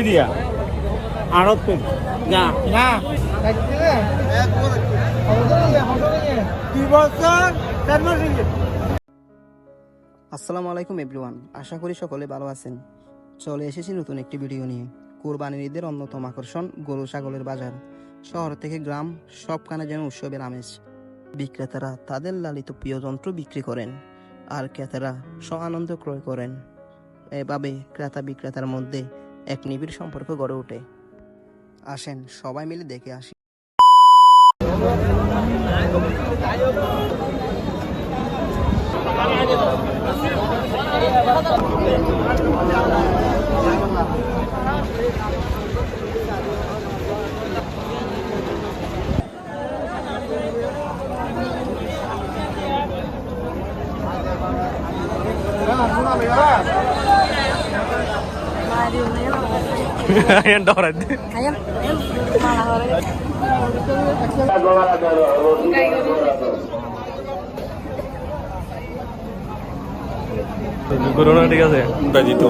দিয়া আড়ত না না 2 বছর 4 মাস। আসসালামু আলাইকুম এভরিওয়ান, আশা করি সকলে ভালো আছেন। চলে এসেছি নতুন একটি ভিডিও নিয়ে। কুরবানির ঈদের অন্যতম আকর্ষণ গরু ছাগলের বাজার। শহর থেকে গ্রাম সবখানে যেন উৎসবের আমেজ। বিক্রেতারা তাদের লালিত প্রিয় যন্ত্র বিক্রি করেন আর ক্রেতারা আনন্দ ক্রয় করেন। এভাবে ক্রেতা বিক্রেতার মধ্যে এক নিবিড় সম্পর্ক গড়ে ওঠে। আসেন সবাই মিলে দেখে আসি। Ayan dorat. Ayam, malah orang. Corona ঠিক আছে বাজি তো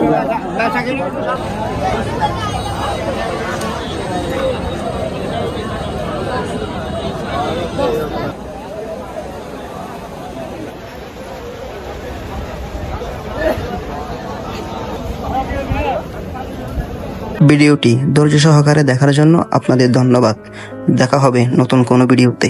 ভিডিওটি ধৈর্য সহকারে দেখার জন্য আপনাদের ধন্যবাদ। দেখা হবে নতুন কোনো ভিডিওতে।